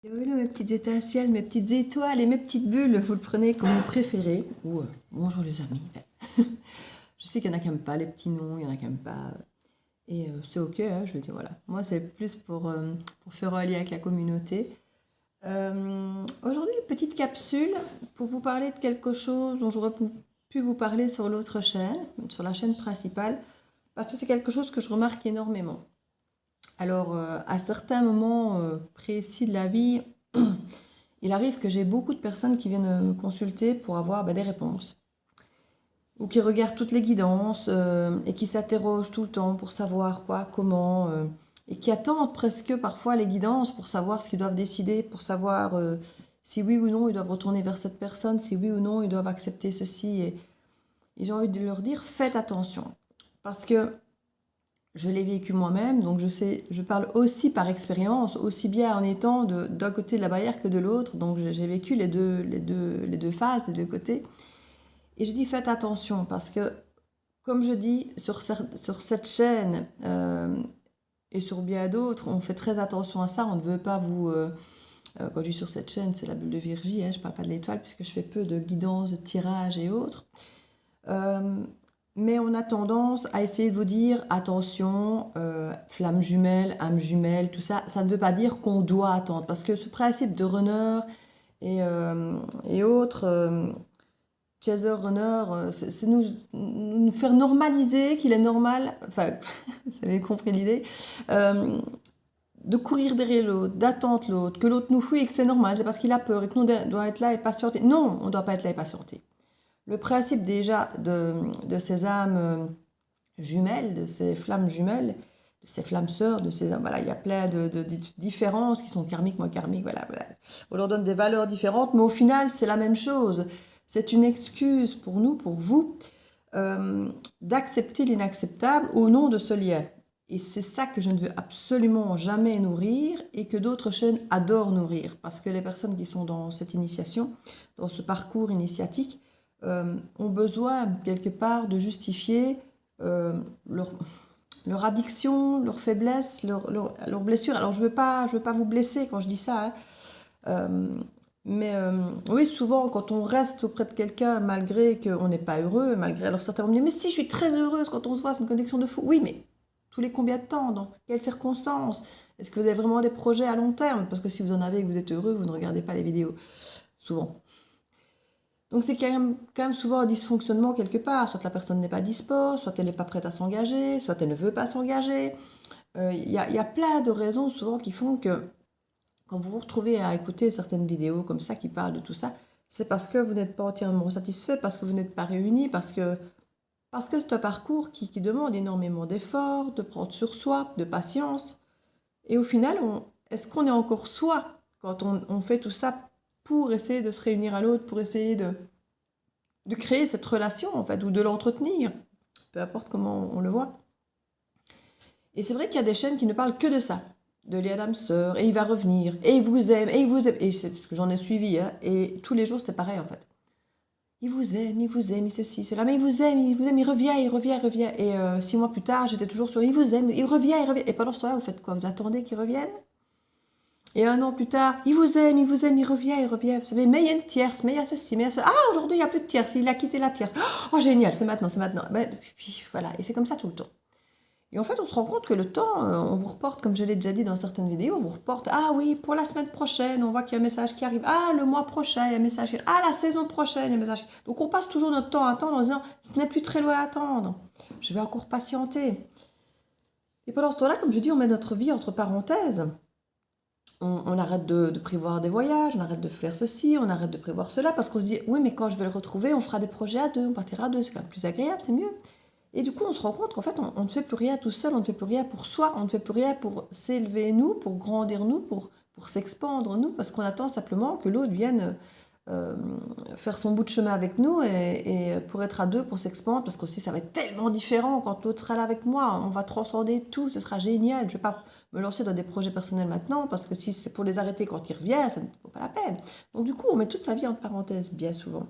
Oui, mes petites étincelles, mes petites étoiles et mes petites bulles, vous le prenez comme vous préférez. Ou bonjour les amis. Je sais qu'il y en a qui n'aiment pas les petits noms, il y en a qui n'aiment pas. Et c'est ok, hein, je veux dire, voilà. Moi, c'est plus pour faire un lien avec la communauté. Aujourd'hui, une petite capsule pour vous parler de quelque chose dont j'aurais pu vous parler sur l'autre chaîne, sur la chaîne principale, parce que c'est quelque chose que je remarque énormément. Alors, à certains moments précis de la vie, il arrive que j'ai beaucoup de personnes qui viennent me consulter pour avoir des réponses. Ou qui regardent toutes les guidances et qui s'interrogent tout le temps pour savoir quoi, comment. Et qui attendent presque parfois les guidances pour savoir ce qu'ils doivent décider, pour savoir si oui ou non ils doivent retourner vers cette personne, si oui ou non ils doivent accepter ceci. Et j'ai envie de leur dire, faites attention. Parce que je l'ai vécu moi-même, donc je sais, je parle aussi par expérience, aussi bien en étant d'un côté de la barrière que de l'autre. Donc j'ai vécu les deux phases, les deux côtés. Et je dis faites attention parce que, comme je dis sur cette chaîne et sur bien d'autres, on fait très attention à ça. On ne veut pas quand je dis sur cette chaîne, c'est la bulle de Virgie, hein, je ne parle pas de l'étoile puisque je fais peu de guidance, de tirage et autres. Euh, mais on a tendance à essayer de vous dire attention, flamme jumelle, âme jumelle, tout ça. Ça ne veut pas dire qu'on doit attendre parce que ce principe de runner et autres. Chaser runner, c'est nous faire normaliser qu'il est normal, enfin, vous avez compris l'idée, euh, de courir derrière l'autre, d'attendre l'autre, que l'autre nous fuit et que c'est normal, c'est parce qu'il a peur et que nous devons être là et patienter. Non, on ne doit pas être là et patienter. Le principe déjà de ces âmes jumelles, de ces flammes jumelles, de ces flammes sœurs, de ces voilà, il y a plein de différences qui sont karmiques, moins karmiques, voilà, voilà. On leur donne des valeurs différentes, mais au final, c'est la même chose. C'est une excuse pour nous, pour vous, d'accepter l'inacceptable au nom de ce lien. Et c'est ça que je ne veux absolument jamais nourrir et que d'autres chaînes adorent nourrir. Parce que les personnes qui sont dans cette initiation, dans ce parcours initiatique, ont besoin quelque part de justifier euh, leur, leur addiction, leur faiblesse, leur blessure. Alors je veux pas vous blesser quand je dis ça, hein. Euh, mais oui, souvent quand on reste auprès de quelqu'un malgré qu'on n'est pas heureux, malgré alors certains vont me dire mais si je suis très heureuse quand on se voit, c'est une connexion de fou. Oui, mais tous les combien de temps, dans quelles circonstances? Est-ce que vous avez vraiment des projets à long terme? Parce que si vous en avez et que vous êtes heureux, vous ne regardez pas les vidéos souvent. Donc c'est quand même souvent un dysfonctionnement quelque part. Soit la personne n'est pas dispo, soit elle n'est pas prête à s'engager, soit elle ne veut pas s'engager. Y a plein de raisons souvent qui font que quand vous vous retrouvez à écouter certaines vidéos comme ça qui parlent de tout ça, c'est parce que vous n'êtes pas entièrement satisfait, parce que vous n'êtes pas réunis, parce que c'est un parcours qui demande énormément d'efforts, de prendre sur soi, de patience. Et au final, est-ce qu'on est encore soi quand on fait tout ça pour essayer de se réunir à l'autre, pour essayer de créer cette relation, en fait, ou de l'entretenir, peu importe comment on le voit. Et c'est vrai qu'il y a des chaînes qui ne parlent que de ça, de lien d'âme sœur, et il va revenir, et il vous aime, et il vous aime, et c'est parce que j'en ai suivi, hein, et tous les jours c'était pareil en fait. Il vous aime, il ceci, cela, mais il vous aime, il revient, il revient, il revient. Et 6 mois plus tard, j'étais toujours sur il vous aime, il revient, il revient. Et pendant ce temps-là, vous faites quoi? Vous attendez qu'il revienne? Et 1 an plus tard, il vous aime, il vous aime, il revient, il revient. Vous savez, mais il y a une tierce, mais il y a ceci, mais il y a cela. Ah, aujourd'hui, il n'y a plus de tierce, il a quitté la tierce. Oh, génial, c'est maintenant, c'est maintenant. Ben, puis voilà, et c'est comme ça tout le temps. Et en fait, on se rend compte que le temps, on vous reporte, comme je l'ai déjà dit dans certaines vidéos, on vous reporte, ah oui, pour la semaine prochaine, on voit qu'il y a un message qui arrive. Ah, le mois prochain, il y a un message qui arrive. Ah, la saison prochaine, il y a un message qui arrive. Donc on passe toujours notre temps à attendre en disant, ce n'est plus très loin à attendre. Je vais encore patienter. Et pendant ce temps-là, comme je dis, on met notre vie entre parenthèses. On arrête de prévoir des voyages, on arrête de faire ceci, on arrête de prévoir cela, parce qu'on se dit, oui, mais quand je vais le retrouver, on fera des projets à deux, on partira à deux, c'est quand même plus agréable, c'est mieux. Et du coup, on se rend compte qu'en fait, on ne fait plus rien tout seul, on ne fait plus rien pour soi, on ne fait plus rien pour s'élever nous, pour grandir nous, pour s'expandre nous, parce qu'on attend simplement que l'autre vienne euh, faire son bout de chemin avec nous et pour être à deux, pour s'expandre, parce qu'aussi ça va être tellement différent quand l'autre sera là avec moi, on va transcender tout, ce sera génial. Je ne vais pas me lancer dans des projets personnels maintenant, parce que si c'est pour les arrêter quand il revient, ça ne vaut pas la peine. Donc du coup, on met toute sa vie en parenthèse, bien souvent.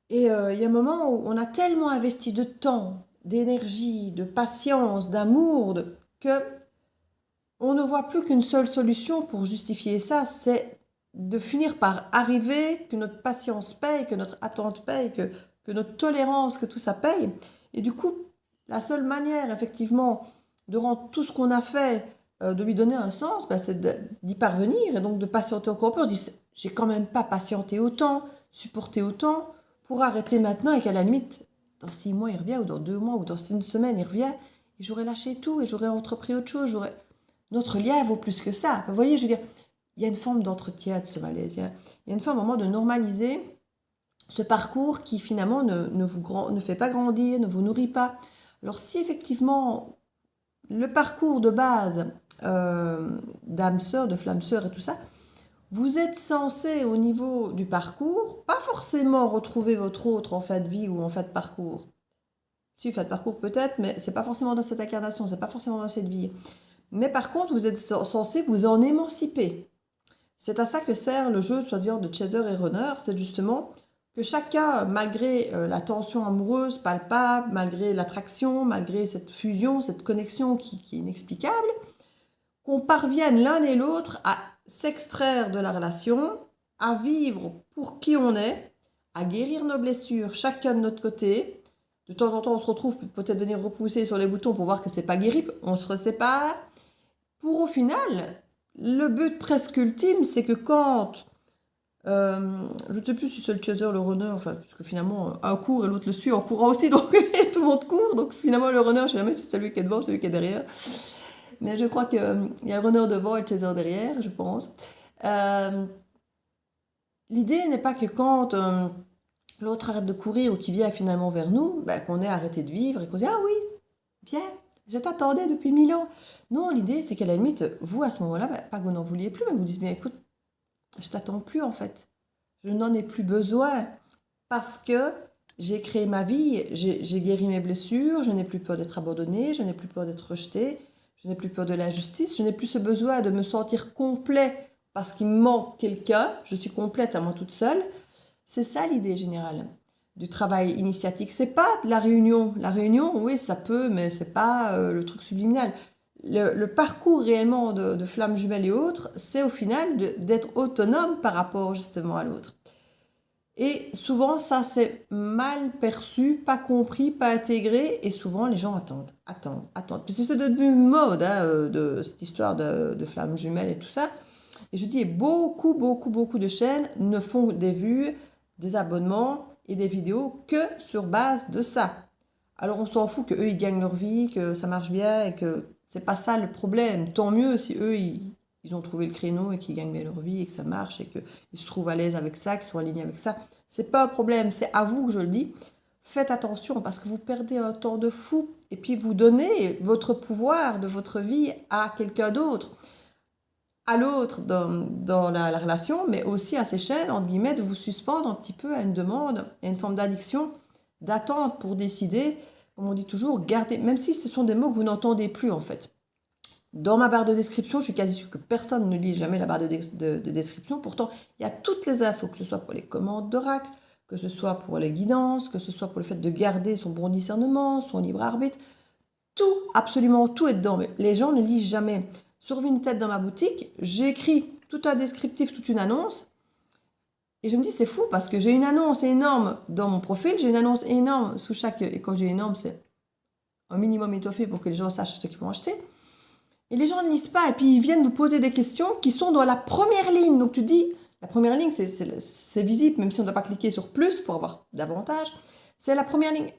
Et il y a un moment où on a tellement investi de temps, d'énergie, de patience, d'amour, que on ne voit plus qu'une seule solution pour justifier ça, c'est de finir par arriver, que notre patience paye, que notre attente paye, que notre tolérance, que tout ça paye. Et du coup, la seule manière, effectivement, de rendre tout ce qu'on a fait, de lui donner un sens, ben, c'est d'y parvenir et donc de patienter encore un peu. On se dit, j'ai quand même pas patienté autant, supporté autant, pour arrêter maintenant et qu'à la limite, dans 6 mois, il revient, ou dans 2 mois, ou dans 1 semaine, il revient, et j'aurais lâché tout, et j'aurais entrepris autre chose, Notre lien vaut plus que ça. Vous voyez, je veux dire, il y a une forme d'entretien de ce malaise. Il y a une forme, moment de normaliser ce parcours qui, finalement, ne fait pas grandir, ne vous nourrit pas. Alors, si effectivement, le parcours de base d'âme sœur, de flamme sœur et tout ça, vous êtes censé, au niveau du parcours, pas forcément retrouver votre autre en fin de vie ou en fin de parcours. Si, fin de parcours peut-être, mais c'est pas forcément dans cette incarnation, c'est pas forcément dans cette vie. Mais par contre, vous êtes censé vous en émanciper. C'est à ça que sert le jeu, soit-disant, de chaser et runner. C'est justement que chacun, malgré la tension amoureuse palpable, malgré l'attraction, malgré cette fusion, cette connexion qui est inexplicable, qu'on parvienne l'un et l'autre à s'extraire de la relation, à vivre pour qui on est, à guérir nos blessures, chacun de notre côté. De temps en temps, on se retrouve peut-être venir repousser sur les boutons pour voir que c'est pas guéri, on se resépare. Pour au final, le but presque ultime, c'est que quand, je ne sais plus si c'est le chaser, le runner, enfin, parce que finalement, un court et l'autre le suit en courant aussi, donc tout le monde court, donc finalement le runner, je ne sais jamais si c'est celui qui est devant, celui qui est derrière. Mais je crois qu'il y a le runner devant et le chaser derrière, je pense. L'idée n'est pas que quand l'autre arrête de courir ou qu'il vient finalement vers nous, ben, qu'on ait arrêté de vivre et qu'on dise « Ah oui, bien, je t'attendais depuis 1000 ans. » Non, l'idée, c'est qu'à la limite, vous, à ce moment-là, ben, pas que vous n'en vouliez plus, mais vous dites « Mais écoute, je t'attends plus en fait. Je n'en ai plus besoin parce que j'ai créé ma vie, j'ai guéri mes blessures, je n'ai plus peur d'être abandonnée, je n'ai plus peur d'être rejetée, je n'ai plus peur de l'injustice, je n'ai plus ce besoin de me sentir complet parce qu'il me manque quelqu'un, je suis complète à moi toute seule. » C'est ça l'idée générale du travail initiatique. C'est pas de la réunion. La réunion, oui, ça peut, mais c'est pas le truc subliminal. Le parcours réellement de flammes jumelles et autres, c'est au final d'être autonome par rapport justement à l'autre. Et souvent, ça c'est mal perçu, pas compris, pas intégré, et souvent les gens attendent. Puis c'est devenu une mode de cette histoire de flammes jumelles et tout ça. Et je dis, beaucoup de chaînes ne font des vues, des abonnements et des vidéos que sur base de ça. Alors on s'en fout qu'eux ils gagnent leur vie, que ça marche bien et que c'est pas ça le problème. Tant mieux si eux ils ont trouvé le créneau et qu'ils gagnent bien leur vie et que ça marche et qu'ils se trouvent à l'aise avec ça, qu'ils sont alignés avec ça. C'est pas un problème, c'est à vous que je le dis. Faites attention parce que vous perdez un temps de fou et puis vous donnez votre pouvoir de votre vie à quelqu'un d'autre. À l'autre dans la relation, mais aussi à ces chaînes, entre guillemets, de vous suspendre un petit peu à une demande, à une forme d'addiction, d'attente pour décider, comme on dit toujours, garder, même si ce sont des mots que vous n'entendez plus en fait. Dans ma barre de description, je suis quasi sûre que personne ne lit jamais la barre de description, pourtant il y a toutes les infos, que ce soit pour les commandes d'oracle, que ce soit pour les guidances, que ce soit pour le fait de garder son bon discernement, son libre arbitre, tout, absolument tout est dedans, mais les gens ne lisent jamais. Sur Vinted dans ma boutique, j'ai écrit tout un descriptif, toute une annonce. Et je me dis, c'est fou parce que j'ai une annonce énorme dans mon profil, j'ai une annonce énorme sous chaque... Et quand j'ai énorme, c'est un minimum étoffé pour que les gens sachent ce qu'ils vont acheter. Et les gens ne lisent pas et puis ils viennent vous poser des questions qui sont dans la première ligne. Donc tu dis, la première ligne, c'est visible, même si on ne doit pas cliquer sur plus pour avoir davantage. C'est la première ligne.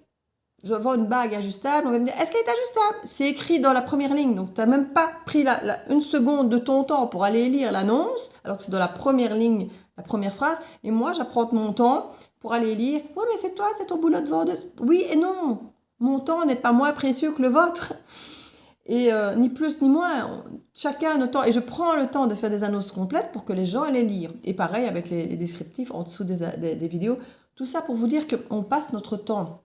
Je vends une bague ajustable, on va me dire, est-ce qu'elle est ajustable? C'est écrit dans la première ligne, donc tu n'as même pas pris une seconde de ton temps pour aller lire l'annonce, alors que c'est dans la première ligne, la première phrase, et moi j'apprends mon temps pour aller lire, oui mais c'est toi, c'est ton boulot de vendeuse. Oui et non, mon temps n'est pas moins précieux que le vôtre, et ni plus ni moins, chacun a le temps, et je prends le temps de faire des annonces complètes pour que les gens aillent les lire, et pareil avec les descriptifs en dessous des vidéos, tout ça pour vous dire qu'on passe notre temps,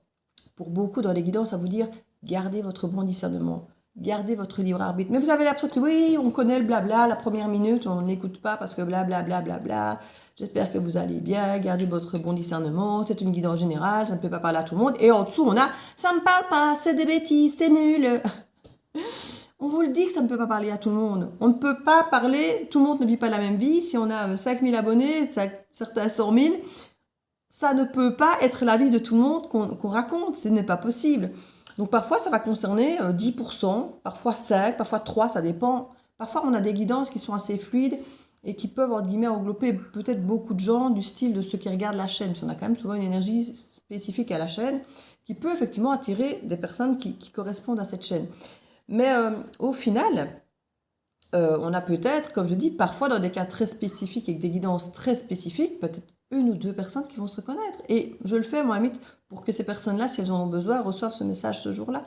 pour beaucoup dans les guidances, à vous dire, gardez votre bon discernement, gardez votre libre arbitre. Mais vous avez l'absolu, oui, on connaît le blabla, la première minute, on n'écoute pas parce que blablabla, j'espère que vous allez bien, gardez votre bon discernement, c'est une guidance générale, ça ne peut pas parler à tout le monde. Et en dessous, on a, ça ne me parle pas, c'est des bêtises, c'est nul. On vous le dit que ça ne peut pas parler à tout le monde. On ne peut pas parler, tout le monde ne vit pas la même vie. Si on a 5000 abonnés, certains 100 000, ça ne peut pas être la vie de tout le monde qu'on raconte. Ce n'est pas possible. Donc parfois, ça va concerner 10%, parfois 5, parfois 3, ça dépend. Parfois, on a des guidances qui sont assez fluides et qui peuvent, entre guillemets, englober peut-être beaucoup de gens du style de ceux qui regardent la chaîne. Parce qu'on a quand même souvent une énergie spécifique à la chaîne qui peut effectivement attirer des personnes qui correspondent à cette chaîne. Mais au final, on a peut-être, comme je dis, parfois dans des cas très spécifiques, avec des guidances très spécifiques, peut-être une ou deux personnes qui vont se reconnaître. Et je le fais, moi, à limite, pour que ces personnes-là, si elles en ont besoin, reçoivent ce message ce jour-là.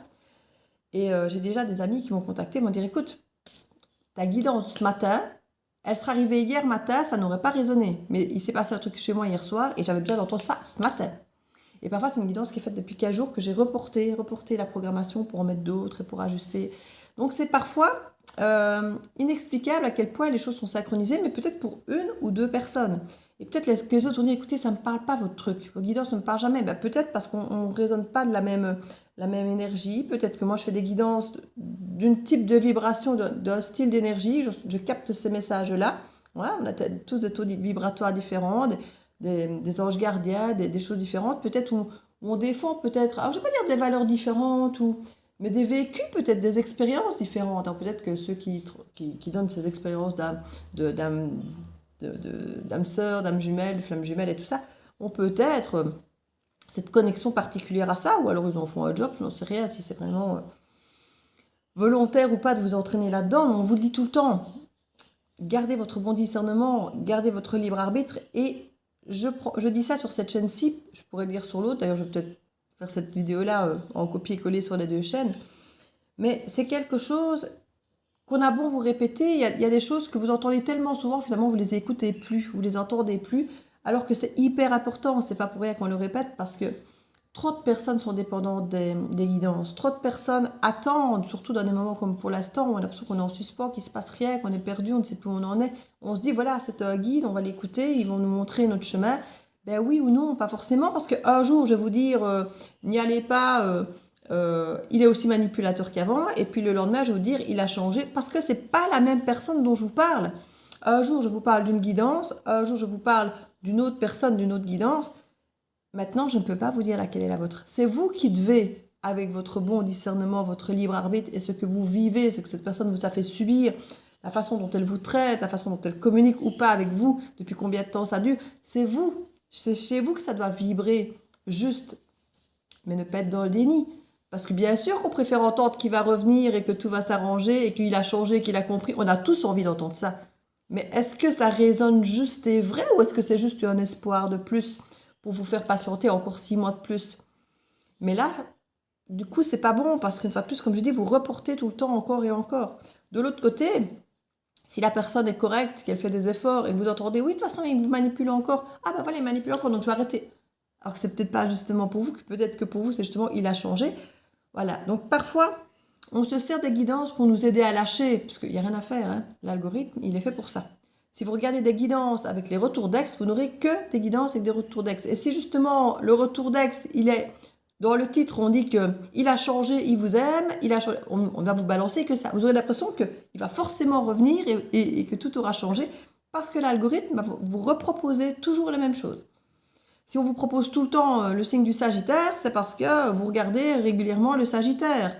Et j'ai déjà des amis qui m'ont contacté, m'ont dit, écoute, ta guidance ce matin, elle serait arrivée hier matin, ça n'aurait pas résonné. Mais il s'est passé un truc chez moi hier soir et j'avais besoin d'entendre ça ce matin. Et parfois, c'est une guidance qui est faite depuis 15 jours que j'ai reporté la programmation pour en mettre d'autres et pour ajuster. Donc, c'est parfois inexplicable à quel point les choses sont synchronisées, mais peut-être pour une ou deux personnes. Et peut-être que les autres vont dire, écoutez, ça ne me parle pas votre truc, vos guidances ne me parlent jamais. Ben, peut-être parce qu'on ne résonne pas de la même énergie. Peut-être que moi, je fais des guidances d'un type de vibration, d'un style d'énergie. Je capte ces messages-là. Voilà, on a tous des taux vibratoires différents, des anges gardiens, des choses différentes. Peut-être où on défend, peut-être, alors je ne vais pas dire des valeurs différentes, mais des vécus, peut-être des expériences différentes. Alors peut-être que ceux qui donnent ces expériences d'âme sœur, d'âme jumelle, de flamme jumelle et tout ça, ont peut-être cette connexion particulière à ça, ou alors ils en font un job, je n'en sais rien, si c'est vraiment volontaire ou pas de vous entraîner là-dedans, mais on vous le dit tout le temps. Gardez votre bon discernement, gardez votre libre arbitre, et je dis ça sur cette chaîne-ci, je pourrais le dire sur l'autre, d'ailleurs je vais peut-être faire cette vidéo-là en copier-coller sur les deux chaînes, mais c'est quelque chose qu'on a beau vous répéter, il y a des choses que vous entendez tellement souvent, finalement vous les écoutez plus, vous les entendez plus, alors que c'est hyper important, c'est pas pour rien qu'on le répète, parce que trop de personnes sont dépendantes des guidances, trop de personnes attendent, surtout dans des moments comme pour l'instant, où on a l'impression qu'on est en suspens, qu'il ne se passe rien, qu'on est perdu, on ne sait plus où on en est, on se dit voilà, c'est un guide, on va l'écouter, ils vont nous montrer notre chemin. Ben oui ou non, pas forcément, parce qu'un jour je vais vous dire n'y allez pas, il est aussi manipulateur qu'avant, et puis le lendemain je vais vous dire il a changé, parce que c'est pas la même personne dont je vous parle. Un jour je vous parle d'une guidance, un jour je vous parle d'une autre personne, d'une autre guidance. Maintenant je ne peux pas vous dire laquelle est la vôtre. C'est vous qui devez, avec votre bon discernement, votre libre arbitre et ce que vous vivez, ce que cette personne vous a fait subir, la façon dont elle vous traite, la façon dont elle communique ou pas avec vous, depuis combien de temps ça dure, c'est vous. C'est chez vous que ça doit vibrer juste, mais ne pas être dans le déni. Parce que bien sûr qu'on préfère entendre qu'il va revenir et que tout va s'arranger et qu'il a changé, qu'il a compris. On a tous envie d'entendre ça. Mais est-ce que ça résonne juste et vrai, ou est-ce que c'est juste un espoir de plus pour vous faire patienter encore 6 mois de plus? Mais là, du coup, c'est pas bon parce qu'une fois de plus, comme je dis, vous reportez tout le temps encore et encore. De l'autre côté, si la personne est correcte, qu'elle fait des efforts et vous entendez, oui, de toute façon, il vous manipule encore. Ah ben voilà, il manipule encore, donc je vais arrêter. Alors que c'est peut-être pas justement pour vous, que peut-être que pour vous, c'est justement, il a changé. Voilà, donc parfois, on se sert des guidances pour nous aider à lâcher, parce qu'il n'y a rien à faire, hein. L'algorithme, il est fait pour ça. Si vous regardez des guidances avec les retours d'ex, vous n'aurez que des guidances avec des retours d'ex. Et si justement le retour d'ex, il est dans le titre, on dit qu'il a changé, il vous aime, on va vous balancer que ça. Vous aurez l'impression qu'il va forcément revenir et que tout aura changé, parce que l'algorithme va vous reproposer toujours la même chose. Si on vous propose tout le temps le signe du Sagittaire, c'est parce que vous regardez régulièrement le Sagittaire.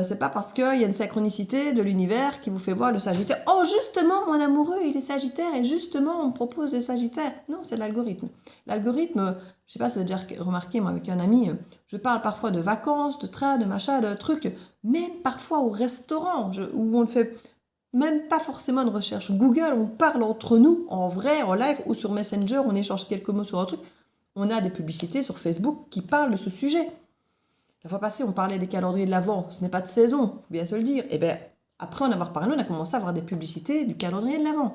C'est pas parce qu'il y a une synchronicité de l'univers qui vous fait voir le Sagittaire. Oh, justement, mon amoureux, il est Sagittaire et justement, on me propose des Sagittaires. Non, c'est l'algorithme. L'algorithme, je sais pas si vous avez déjà remarqué, moi, avec un ami, je parle parfois de vacances, de trains, de machins, de trucs, même parfois au restaurant, où on ne fait même pas forcément une recherche Google, on parle entre nous, en vrai, en live, ou sur Messenger, on échange quelques mots sur un truc. On a des publicités sur Facebook qui parlent de ce sujet. La fois passée, on parlait des calendriers de l'Avent. Ce n'est pas de saison, il faut bien se le dire. Et bien, après en avoir parlé, on a commencé à avoir des publicités du calendrier de l'Avent.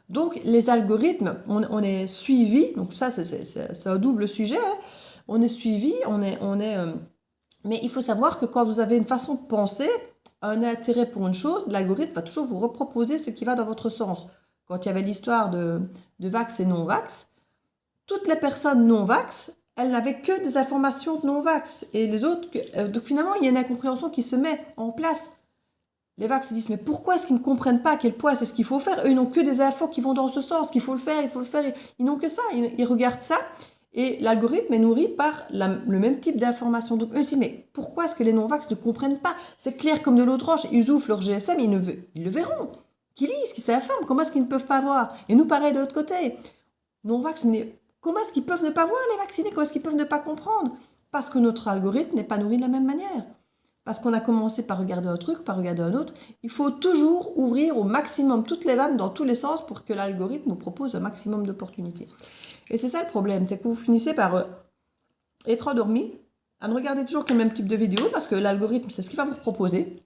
Donc, les algorithmes, on est suivi. Donc ça, c'est un double sujet. Hein. On est suivi, mais il faut savoir que quand vous avez une façon de penser, un intérêt pour une chose, l'algorithme va toujours vous reproposer ce qui va dans votre sens. Quand il y avait l'histoire de vax et non-vax, toutes les personnes non-vax, elles n'avaient que des informations non-vax. Et les autres, donc finalement, il y a une incompréhension qui se met en place. Les vagues se disent, mais pourquoi est-ce qu'ils ne comprennent pas à quel point c'est ce qu'il faut faire? Eux, ils n'ont que des infos qui vont dans ce sens, qu'il faut le faire, il faut le faire. Ils n'ont que ça, ils regardent ça. Et l'algorithme est nourri par le même type d'informations. Donc eux se disent, mais pourquoi est-ce que les non-vax ne comprennent pas? C'est clair comme de l'eau de roche. Ils ouvrent leur GSM, ils le verront. Qu'ils lisent, qu'ils s'informent. Comment est-ce qu'ils ne peuvent pas voir? Et nous, pareil, de l'autre côté. Non-vax, comment est-ce qu'ils peuvent ne pas voir les vaccinés? Comment est-ce qu'ils peuvent ne pas comprendre? Parce que notre algorithme n'est pas nourri de la même manière. Parce qu'on a commencé par regarder un truc, par regarder un autre. Il faut toujours ouvrir au maximum toutes les vannes dans tous les sens pour que l'algorithme vous propose un maximum d'opportunités. Et c'est ça le problème, c'est que vous finissez par être endormi, à ne regarder toujours que le même type de vidéo, parce que l'algorithme, c'est ce qu'il va vous proposer.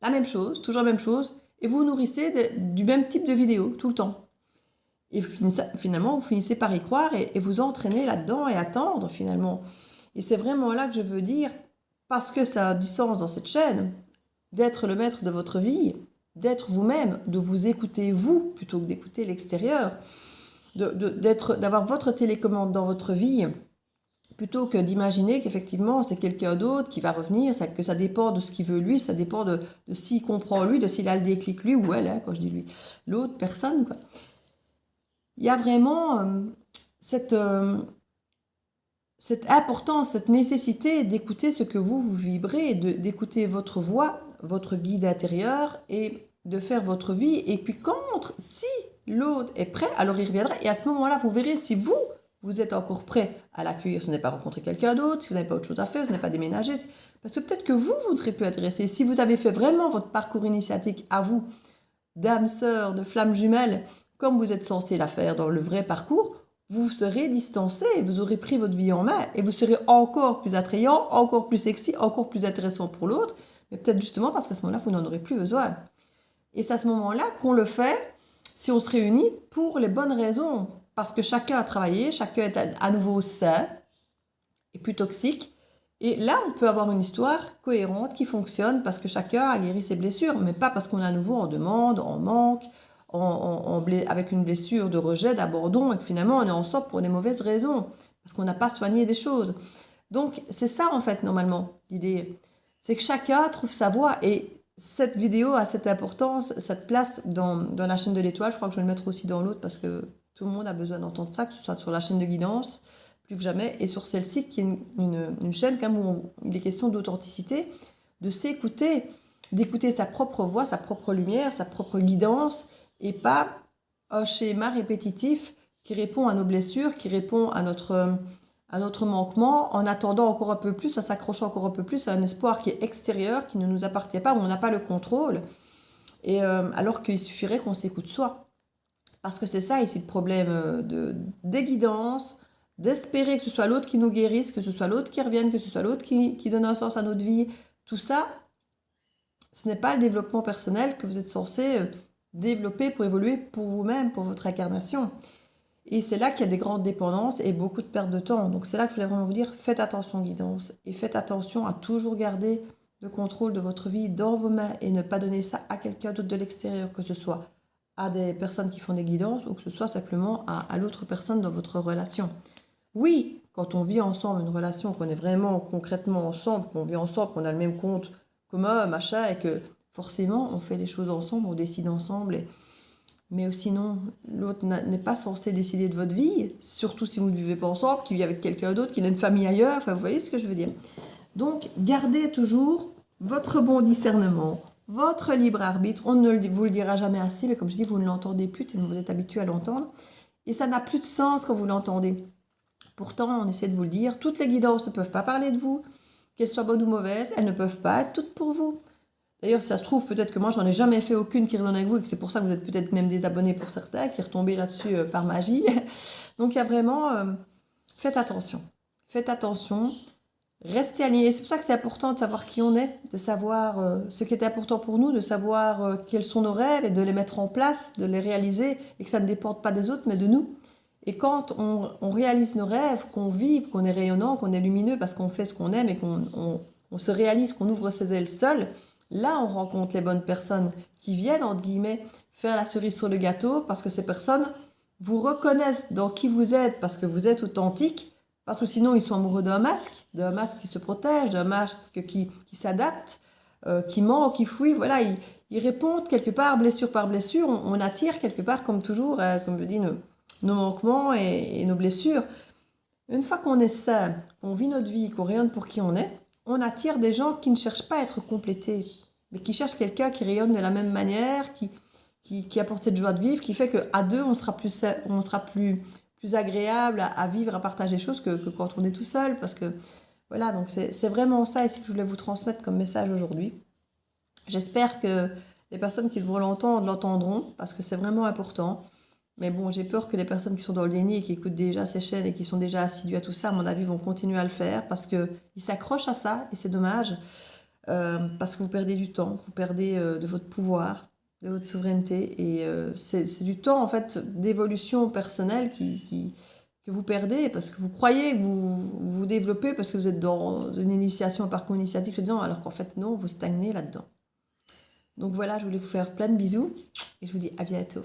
La même chose, toujours la même chose, et vous nourrissez du même type de vidéo tout le temps. Et finalement, vous finissez par y croire et vous entraîner là-dedans et attendre finalement. Et c'est vraiment là que je veux dire, parce que ça a du sens dans cette chaîne, d'être le maître de votre vie, d'être vous-même, de vous écouter vous, plutôt que d'écouter l'extérieur, d'avoir votre télécommande dans votre vie, plutôt que d'imaginer qu'effectivement c'est quelqu'un d'autre qui va revenir, que ça dépend de ce qu'il veut lui, ça dépend de s'il comprend lui, de s'il a le déclic lui ou elle, hein, quand je dis lui, l'autre personne, quoi. Il y a vraiment cette importance, cette nécessité d'écouter ce que vous vibrez, d'écouter votre voix, votre guide intérieur et de faire votre vie. Et puis si l'autre est prêt, alors il reviendra. Et à ce moment-là, vous verrez si vous êtes encore prêt à l'accueillir, si vous n'avez pas rencontré quelqu'un d'autre, si vous n'avez pas autre chose à faire, si vous n'avez pas déménagé. Parce que peut-être que vous serez plus intéressé. Si vous avez fait vraiment votre parcours initiatique à vous, d'âme sœur, de flamme jumelle, comme vous êtes censé la faire dans le vrai parcours, vous serez distancé, vous aurez pris votre vie en main et vous serez encore plus attrayant, encore plus sexy, encore plus intéressant pour l'autre, mais peut-être justement parce qu'à ce moment-là, vous n'en aurez plus besoin. Et c'est à ce moment-là qu'on le fait si on se réunit pour les bonnes raisons, parce que chacun a travaillé, chacun est à nouveau sain et plus toxique. Et là, on peut avoir une histoire cohérente qui fonctionne parce que chacun a guéri ses blessures, mais pas parce qu'on est à nouveau en demande, en manque, avec une blessure de rejet, d'abandon, et que finalement on est ensemble pour des mauvaises raisons, parce qu'on n'a pas soigné des choses. Donc c'est ça en fait normalement l'idée, c'est que chacun trouve sa voie, et cette vidéo a cette importance, cette place dans la chaîne de l'étoile. Je crois que je vais le mettre aussi dans l'autre parce que tout le monde a besoin d'entendre ça, que ce soit sur la chaîne de guidance, plus que jamais, et sur celle-ci qui est une chaîne quand même où il est question d'authenticité, de s'écouter, d'écouter sa propre voix, sa propre lumière, sa propre guidance, et pas un schéma répétitif qui répond à nos blessures, qui répond à notre manquement, en attendant encore un peu plus, en s'accrochant encore un peu plus à un espoir qui est extérieur, qui ne nous appartient pas, où on n'a pas le contrôle, et alors qu'il suffirait qu'on s'écoute soi. Parce que c'est ça ici le problème des guidances, d'espérer que ce soit l'autre qui nous guérisse, que ce soit l'autre qui revienne, que ce soit l'autre qui donne un sens à notre vie. Tout ça, ce n'est pas le développement personnel que vous êtes censé développer pour évoluer pour vous-même, pour votre incarnation. Et c'est là qu'il y a des grandes dépendances et beaucoup de perte de temps. Donc c'est là que je voulais vraiment vous dire, faites attention guidance, et faites attention à toujours garder le contrôle de votre vie dans vos mains et ne pas donner ça à quelqu'un d'autre de l'extérieur, que ce soit à des personnes qui font des guidances ou que ce soit simplement à l'autre personne dans votre relation. Oui, quand on vit ensemble une relation, qu'on est vraiment concrètement ensemble, qu'on vit ensemble, qu'on a le même compte commun, machin, et que forcément on fait des choses ensemble, on décide ensemble, mais sinon l'autre n'est pas censé décider de votre vie, surtout si vous ne vivez pas ensemble, qui vit avec quelqu'un d'autre, qui a une famille ailleurs, enfin vous voyez ce que je veux dire. Donc gardez toujours votre bon discernement, votre libre arbitre. On ne vous le dira jamais assez, mais comme je dis, vous ne l'entendez plus tellement vous êtes habitué à l'entendre, et ça n'a plus de sens quand vous l'entendez. Pourtant, on essaie de vous le dire, toutes les guidances ne peuvent pas parler de vous, qu'elles soient bonnes ou mauvaises, elles ne peuvent pas être toutes pour vous. D'ailleurs, si ça se trouve, peut-être que moi, j'en ai jamais fait aucune qui résonne avec vous, et que c'est pour ça que vous êtes peut-être même désabonnés pour certains, qui est retombé là-dessus par magie. Donc, il y a vraiment... faites attention. Faites attention. Restez alignés. C'est pour ça que c'est important de savoir qui on est, de savoir ce qui est important pour nous, de savoir quels sont nos rêves et de les mettre en place, de les réaliser, et que ça ne dépende pas des autres, mais de nous. Et quand on réalise nos rêves, qu'on vibre, qu'on est rayonnant, qu'on est lumineux parce qu'on fait ce qu'on aime et qu'on se réalise, qu'on ouvre ses ailes seul, là on rencontre les bonnes personnes qui viennent, entre guillemets, faire la cerise sur le gâteau, parce que ces personnes vous reconnaissent dans qui vous êtes, parce que vous êtes authentique, parce que sinon ils sont amoureux d'un masque qui se protège, d'un masque qui s'adapte, qui ment, qui fouille, voilà, ils répondent quelque part, blessure par blessure, on attire quelque part, comme toujours, comme je dis, nos manquements et nos blessures. Une fois qu'on est sain, qu'on vit notre vie, qu'on rayonne pour qui on attire des gens qui ne cherchent pas à être complétés, mais qui cherchent quelqu'un qui rayonne de la même manière, qui apporte cette joie de vivre, qui fait qu'à deux, on sera plus agréable à vivre, à partager des choses que quand on est tout seul. Parce que voilà, donc c'est vraiment ça ici que je voulais vous transmettre comme message aujourd'hui. J'espère que les personnes qui vont l'entendre l'entendront, parce que c'est vraiment important. Mais bon, j'ai peur que les personnes qui sont dans le déni et qui écoutent déjà ces chaînes et qui sont déjà assidues à tout ça, à mon avis, vont continuer à le faire parce qu'ils s'accrochent à ça et c'est dommage. Parce que vous perdez du temps, vous perdez de votre pouvoir, de votre souveraineté. Et c'est du temps, en fait, d'évolution personnelle que vous perdez parce que vous croyez que vous développez parce que vous êtes dans une initiation, un parcours initiatique, alors qu'en fait, non, vous stagnez là-dedans. Donc voilà, je voulais vous faire plein de bisous et je vous dis à bientôt.